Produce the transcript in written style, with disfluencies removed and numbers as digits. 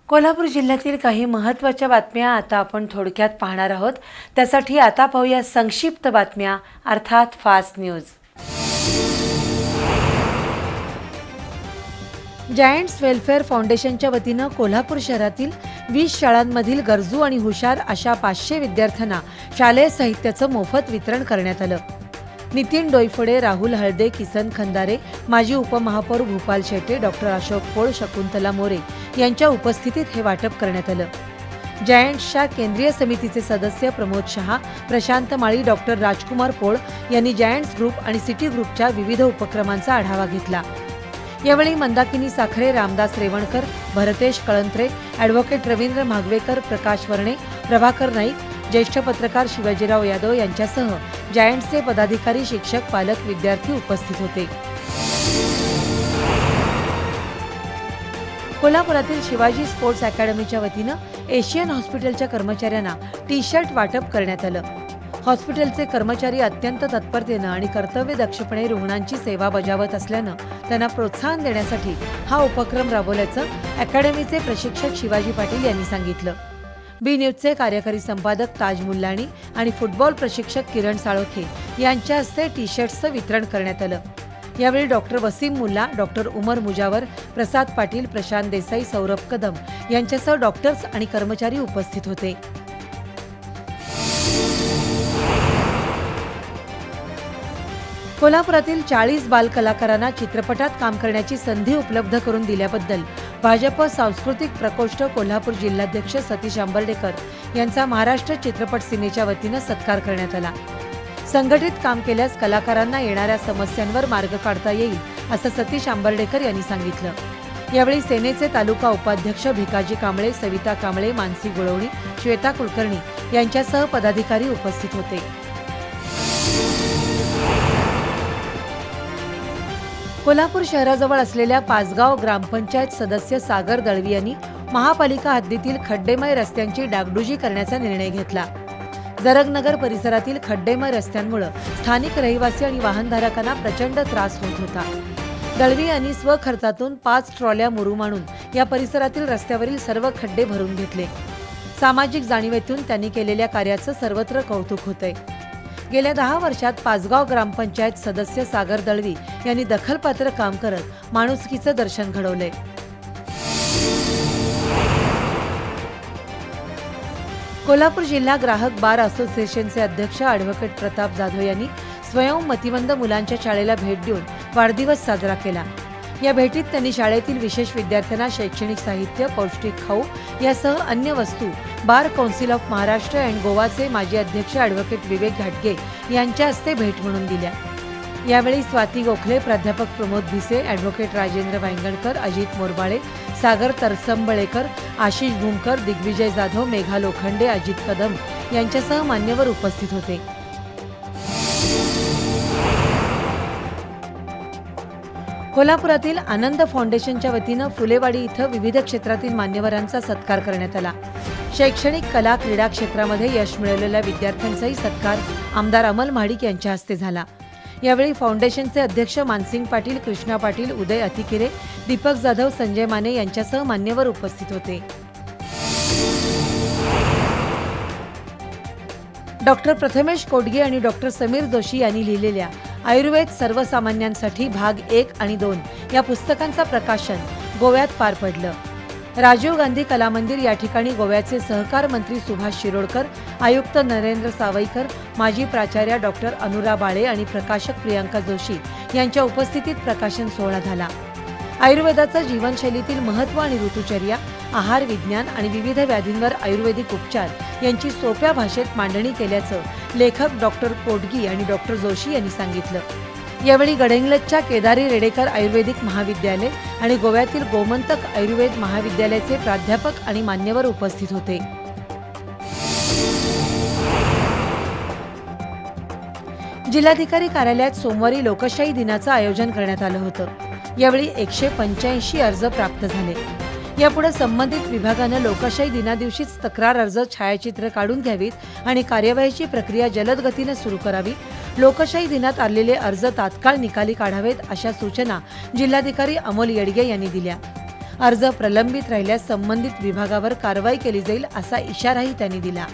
कोल्हापूर जिल्ह्यातील काही महत्त्वाच्या बातम्या आता आपण थोडक्यात पाहणार आहोत। त्यासाठी आता पाहूया संक्षिप्त बातम्या अर्थात फास्ट न्यूज। जायंट्स वेलफेअर फाउंडेशनच्या वतीनं कोल्हापूर शहरातील 20 शाळांमधील गरजू आणि हुशार अशा 500 विद्यार्थ्यांना शालेय साहित्याचं मोफत वितरण करण्यात आलं। नितीन डोईफोडे, राहुल हळदे, किसन खंदारे, माजी उपमहापौर भूपाल शेटे, डॉक्टर अशोक पोळ, शकुंतला मोरे यांच्या उपस्थितीत हे वाटप करण्यात आलं। जायंट्सच्या केंद्रीय समितीचे सदस्य प्रमोद शहा, प्रशांत माळी, डॉक्टर राजकुमार पोळ यांनी जायंट्स ग्रुप आणि सिटी ग्रुपच्या विविध उपक्रमांचा आढावा घेतला। यावेळी मंदाकिनी साखरे, रामदास रेवणकर, भरतेश कळंत्रे, ॲडव्होकेट रवींद्र मागवेकर, प्रकाश वर्णे, प्रभाकर नाईक, ज्येष्ठ पत्रकार शिवाजीराव यादव यांच्यासह जायंट्सचे पदाधिकारी, शिक्षक, पालक, विद्यार्थी उपस्थित होते। कोल्हापुरातील शिवाजी स्पोर्ट्स अकॅडमीच्या वतीनं एशियन हॉस्पिटलच्या कर्मचाऱ्यांना टी-शर्ट वाटप करण्यात आलं। हॉस्पिटलचे कर्मचारी अत्यंत तत्परतेनं आणि कर्तव्यदक्षपणे रुग्णांची सेवा बजावत असल्यानं त्यांना प्रोत्साहन देण्यासाठी हा उपक्रम राबवल्याचं अकॅडमीचे प्रशिक्षक शिवाजी पाटील यांनी सांगितलं। बी न्यूजचे कार्यकारी संपादक ताज मुल्लाणी आणि फुटबॉल प्रशिक्षक किरण साळोखे यांच्या हस्ते टी-शर्ट्सचं वितरण करण्यात आलं। यावेळी डॉक्टर वसीम मुल्ला, डॉक्टर उमर मुजावर, प्रसाद पाटील, प्रशांत देसाई, सौरभ कदम यांच्यासह डॉक्टर्स आणि कर्मचारी उपस्थित होते। कोल्हापुरातील 40 बालकलाकारांना चित्रपटात काम करण्याची संधी उपलब्ध करून दिल्याबद्दल भाजप सांस्कृतिक प्रकोष्ठ कोल्हापूर जिल्हाध्यक्ष सतीश आंबर्डेकर यांचा महाराष्ट्र चित्रपट सेनेच्या वतीनं सत्कार करण्यात आला। संघटित काम केल्यास कलाकारांना येणाऱ्या समस्यांवर मार्ग काढता येईल असं सतीश आंबर्डेकर यांनी सांगितलं। यावेळी सेनेचे तालुका उपाध्यक्ष भिकाजी कांबळे, सविता कांबळे, मानसी गुळवणी, श्वेता कुलकर्णी यांच्यासह पदाधिकारी उपस्थित होते। कोल्हापूर शहराजवळ असलेल्या पाचगाव ग्रामपंचायत सदस्य सागर दळवी यांनी महापालिका हद्दीतील खड्डेमय रस्त्यांची डागडुजी करण्याचा निर्णय घेतला। जरगनगर परिसरातील खड्डेमय रस्त्यांमुळे स्थानिक रहिवासी आणि वाहनधारकांना प्रचंड त्रास होत होता। दळवी यांनी स्वखर्चातून 5 ट्रॉल्या मुरुम आणून या परिसरातील रस्त्यावरील सर्व खड्डे भरून घेतले। सामाजिक जाणीवेतून त्यांनी केलेल्या कार्याचं सर्वत्र कौतुक होतंय। गेल्या 10 वर्षात पाचगाव ग्रामपंचायत सदस्य सागर दळवी यांनी दखलपात्र काम करत माणुसकीचं दर्शन घडवलंय। कोल्हापूर जिल्हा ग्राहक बार असोसिएशनचे अध्यक्ष ॲडव्होकेट प्रताप जाधव यांनी स्वयं मतिमंद मुलांच्या शाळेला भेट देऊन वाढदिवस साजरा केला। या भेटीत त्यांनी शाळेतील विशेष विद्यार्थ्यांना शैक्षणिक साहित्य, पौष्टिक खाऊ यासह अन्य वस्तू Bar Council of Maharashtra and गोवाचे माजी अध्यक्ष ॲडव्होकेट विवेक घाटगे यांच्या हस्ते भेट म्हणून दिल्या। यावेळी स्वाती गोखले, प्राध्यापक प्रमोद भिसे, ॲडव्होकेट राजेंद्र वांगणकर, अजित मोरबाळे, सागर तरसंबळेकर, आशिष भूमकर, दिग्विजय जाधव, मेघा लोखंडे, अजित कदम यांच्यासह मान्यवर उपस्थित होते। कोल्हापुरातील आनंद फाउंडेशनच्या वतीनं फुलेवाडी इथं विविध क्षेत्रातील मान्यवरांचा सत्कार करण्यात आला। शैक्षणिक, कला, क्रीडा क्षेत्रामध्ये यश मिळवलेल्या विद्यार्थ्यांचाही सत्कार आमदार अमल महाडिक यांच्या हस्ते झाला। यावेळी फाउंडेशनचे अध्यक्ष मानसिंग पाटील, कृष्णा पाटील, उदय अतिकिरे, दीपक जाधव, संजय माने यांच्यासह मान्यवर उपस्थित होते। डॉक्टर प्रथमेश कोडगे आणि डॉक्टर समीर जोशी यांनी लिहिलेल्या आयुर्वेद सर्वसामान्यांसाठी भाग 1 आणि 2 या पुस्तकांचं प्रकाशन गोव्यात पार पडलं। राजीव गांधी कला मंदिर या ठिकाणी गोव्याचे सहकार मंत्री सुभाष शिरोडकर, आयुक्त नरेंद्र सावईकर, माजी प्राचार्य डॉक्टर अनुरा बाळे आणि प्रकाशक प्रियांका जोशी यांच्या उपस्थितीत प्रकाशन सोहळा झाला। आयुर्वेदाचं जीवनशैलीतील महत्त्व आणि ऋतुचर्या, आहार विज्ञान आणि विविध व्याधींवर आयुर्वेदिक उपचार यांची सोप्या भाषेत मांडणी केल्याचं लेखक डॉक्टर कोडगी आणि डॉक्टर जोशी यांनी सांगितलं। यावेळी गडहिंग्लजच्या केदारी रेडेकर आयुर्वेदिक महाविद्यालय आणि गोव्यातील गोमंतक आयुर्वेद महाविद्यालयाचे प्राध्यापक आणि मान्यवर उपस्थित होते। जिल्हाधिकारी कार्यालयात सोमवारी लोकशाही दिनाचं आयोजन करण्यात आलं होतं। यावेळी 185 अर्ज प्राप्त झाले। यापुढे संबंधित विभागानं लोकशाही दिनादिवशीच तक्रार अर्ज छायाचित्र काढून घ्यावीत आणि कार्यवाहीची प्रक्रिया जलद गतीने सुरू करावी। लोकशाही दिनात आलेले अर्ज तात्काळ निकाली काढावेत अशा सूचना जिल्हाधिकारी अमोल येडगे यांनी दिल्या। अर्ज प्रलंबित राहिल्यास संबंधित विभागावर कारवाई केली जाईल असा इशाराही त्यांनी दिला.